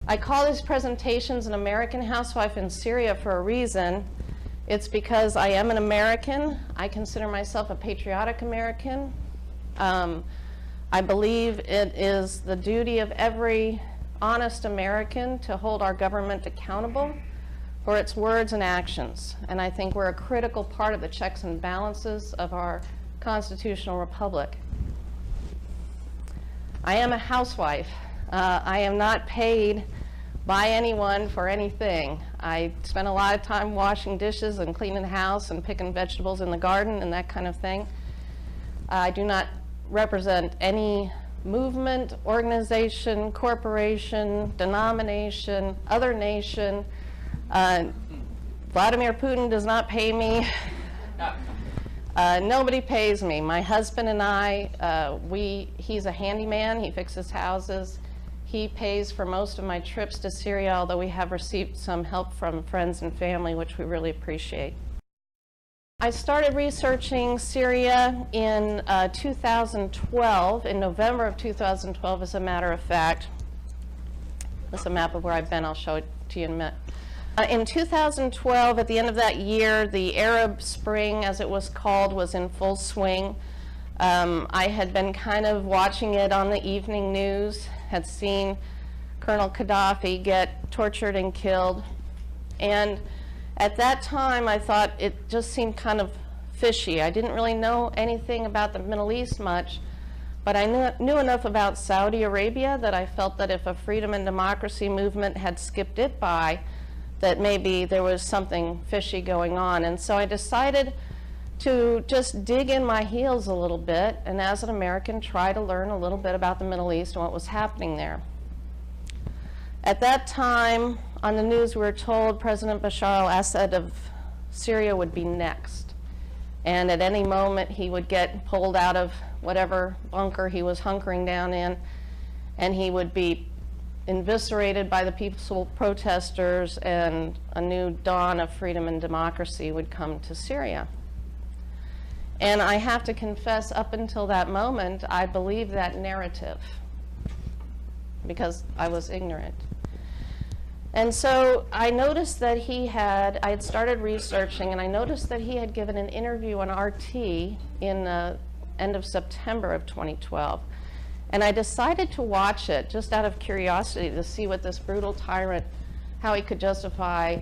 I call these presentations an American housewife in Syria for a reason. It's because I am an American. I consider myself a patriotic American. I believe it is the duty of every honest American to hold our government accountable for its words and actions. And I think we're a critical part of the checks and balances of our constitutional republic. I am a housewife. I am not paid by anyone for anything. I spend a lot of time washing dishes and cleaning the house and picking vegetables in the garden and that kind of thing. I do not represent any movement, organization, corporation, denomination, other nation. Vladimir Putin does not pay me. Nobody pays me. My husband and I, he's a handyman. He fixes houses. He pays for most of my trips to Syria, although we have received some help from friends and family, which we really appreciate. I started researching Syria in 2012, in November of 2012, as a matter of fact. This is a map of where I've been. I'll show it to you in a minute. In 2012, at the end of that year, the Arab Spring, as it was called, was in full swing. I had been kind of watching it on the evening news, had seen Colonel Gaddafi get tortured and killed. And at that time, I thought it just seemed kind of fishy. I didn't really know anything about the Middle East much, but I knew enough about Saudi Arabia that I felt that if a freedom and democracy movement had skipped it by, that maybe there was something fishy going on. And so I decided to just dig in my heels a little bit and, as an American, try to learn a little bit about the Middle East and what was happening there. At that time, on the news, we were told President Bashar al-Assad of Syria would be next. And at any moment, he would get pulled out of whatever bunker he was hunkering down in, and he would be eviscerated by the peaceful protesters, and a new dawn of freedom and democracy would come to Syria. And I have to confess, up until that moment, I believed that narrative because I was ignorant. And so I noticed that I had started researching, and I noticed that he had given an interview on RT in the end of September of 2012. And I decided to watch it just out of curiosity to see what this brutal tyrant, how he could justify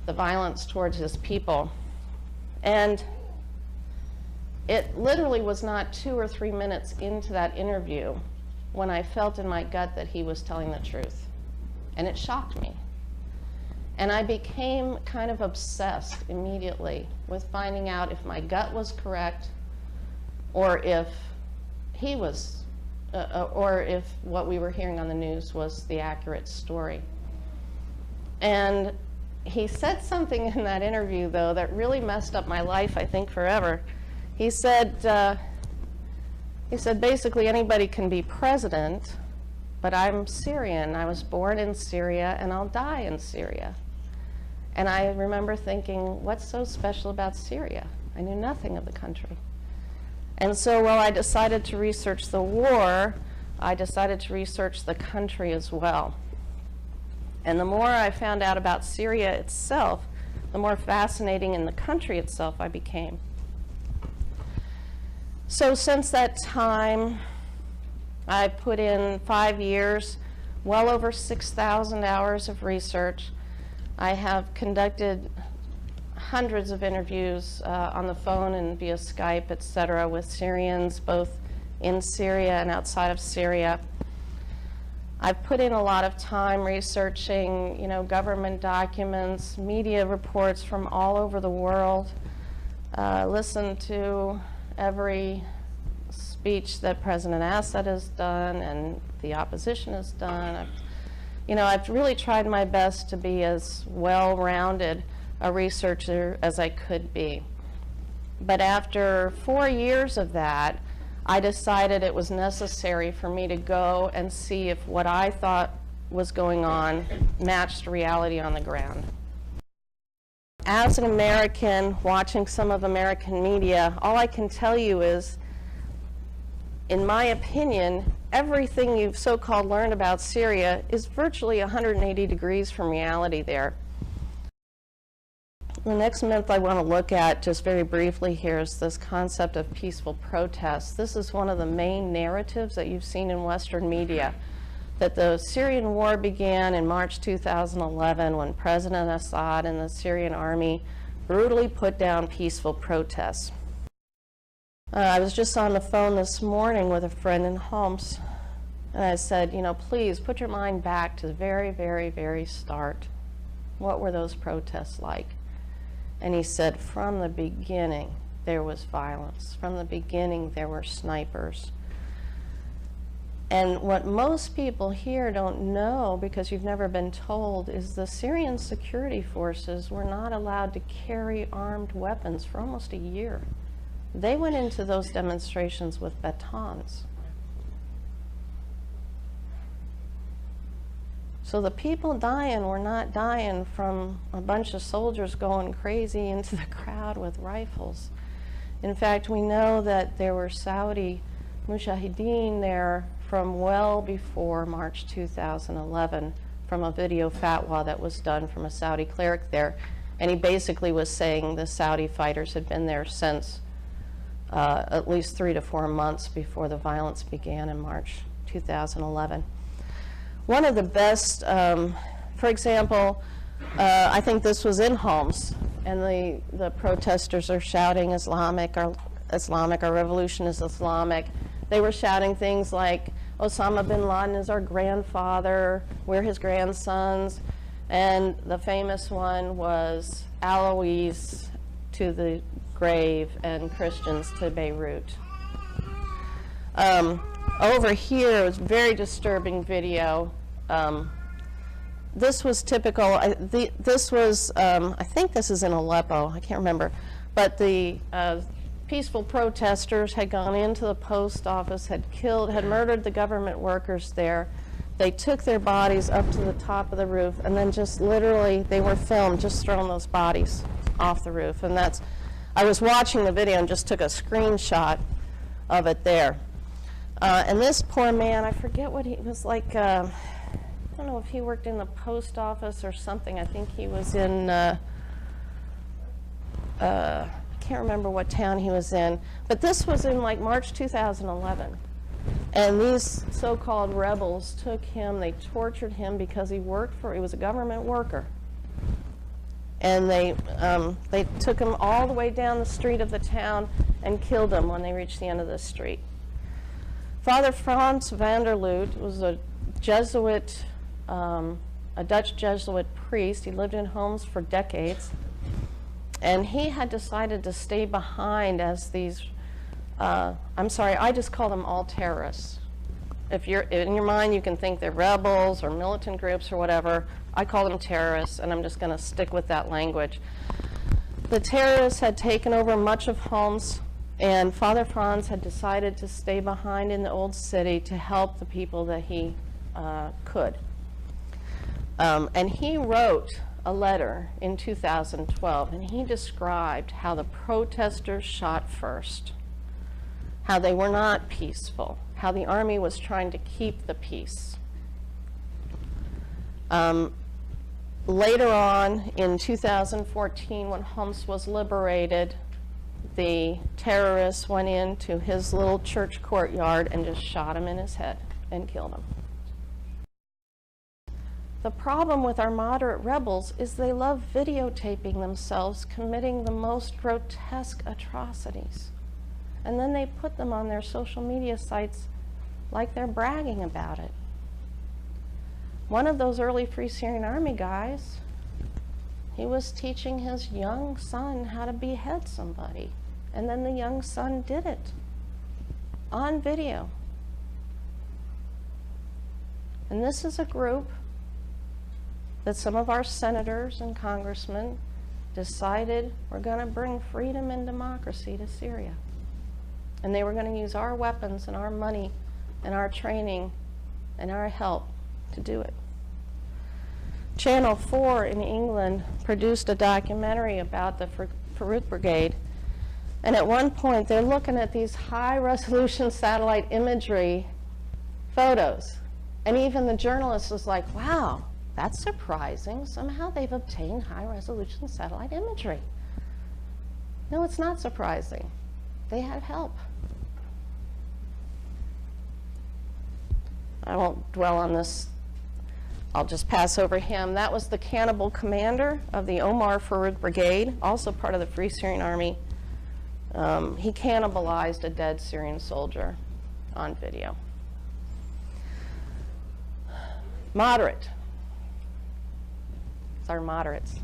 the violence towards his people. And it literally was not 2 or 3 minutes into that interview when I felt in my gut that he was telling the truth. And it shocked me. And I became kind of obsessed immediately with finding out if my gut was correct, or if he was, or if what we were hearing on the news was the accurate story. And he said something in that interview, though, that really messed up my life, I think, forever. He said basically anybody can be president, but I'm Syrian. I was born in Syria, and I'll die in Syria. And I remember thinking, what's so special about Syria? I knew nothing of the country. And so while I decided to research the war, I decided to research the country as well. And the more I found out about Syria itself, the more fascinating in the country itself I became. So since that time, I've put in 5 years, well over 6,000 hours of research. I have conducted hundreds of interviews on the phone and via Skype, etc., with Syrians, both in Syria and outside of Syria. I've put in a lot of time researching, government documents, media reports from all over the world, listened to every speech that President Assad has done and the opposition has done. I've really tried my best to be as well-rounded a researcher as I could be. But after 4 years of that, I decided it was necessary for me to go and see if what I thought was going on matched reality on the ground. As an American, watching some of American media, all I can tell you is, in my opinion, everything you've so-called learned about Syria is virtually 180 degrees from reality there. The next myth I want to look at just very briefly here is this concept of peaceful protests. This is one of the main narratives that you've seen in Western media, that the Syrian war began in March 2011 when President Assad and the Syrian army brutally put down peaceful protests. I was just on the phone this morning with a friend in Homs, and I said, you know, please put your mind back to the very, very, very start. What were those protests like? And he said, from the beginning, there was violence. From the beginning, there were snipers. And what most people here don't know, because you've never been told, is the Syrian security forces were not allowed to carry armed weapons for almost a year. They went into those demonstrations with batons. So the people dying were not dying from a bunch of soldiers going crazy into the crowd with rifles. In fact, we know that there were Saudi mujahideen there from well before March 2011 from a video fatwa that was done from a Saudi cleric there. And he basically was saying the Saudi fighters had been there since at least 3 to 4 months before the violence began in March 2011. One of the best, for example, I think this was in Homs, and the protesters are shouting Islamic, our revolution is Islamic. They were shouting things like, Osama bin Laden is our grandfather, we're his grandsons, and the famous one was Alawites to the grave and Christians to Beirut. Over here, it was a very disturbing video. This was typical. This was, I think this is in Aleppo, I can't remember, but the peaceful protesters had gone into the post office, had murdered the government workers there. They took their bodies up to the top of the roof, and then just literally, they were filmed just throwing those bodies off the roof. And that's, I was watching the video and just took a screenshot of it there. And this poor man, I forget what he was like, I don't know if he worked in the post office or something. I think he was in, I can't remember what town he was in. But this was in like March 2011. And these so-called rebels took him, they tortured him because he was a government worker. And they took him all the way down the street of the town and killed him when they reached the end of the street. Father Frans van der Loot was a Jesuit, a Dutch Jesuit priest. He lived in Homs for decades. And he had decided to stay behind as these, I'm sorry, I just call them all terrorists. If you're in your mind, you can think they're rebels or militant groups or whatever. I call them terrorists, and I'm just going to stick with that language. The terrorists had taken over much of Homs, and Father Franz had decided to stay behind in the old city to help the people that he could. And he wrote a letter in 2012, and he described how the protesters shot first, how they were not peaceful, how the army was trying to keep the peace. Later on, in 2014, when Homs was liberated, the terrorists went into his little church courtyard and just shot him in his head and killed him. The problem with our moderate rebels is they love videotaping themselves committing the most grotesque atrocities. And then they put them on their social media sites like they're bragging about it. One of those early Free Syrian Army guys, he was teaching his young son how to behead somebody. And then the young son did it on video. And this is a group that some of our senators and congressmen decided we're going to bring freedom and democracy to Syria. And they were going to use our weapons and our money and our training and our help to do it. Channel 4 in England produced a documentary about the Farouk Brigade. And at one point, they're looking at these high-resolution satellite imagery photos. And even the journalist was like, wow, that's surprising. Somehow they've obtained high-resolution satellite imagery. No, it's not surprising. They have help. I won't dwell on this. I'll just pass over him. That was the cannibal commander of the Omar Farouk Brigade, also part of the Free Syrian Army. He cannibalized a dead Syrian soldier on video. Moderate. It's our moderates.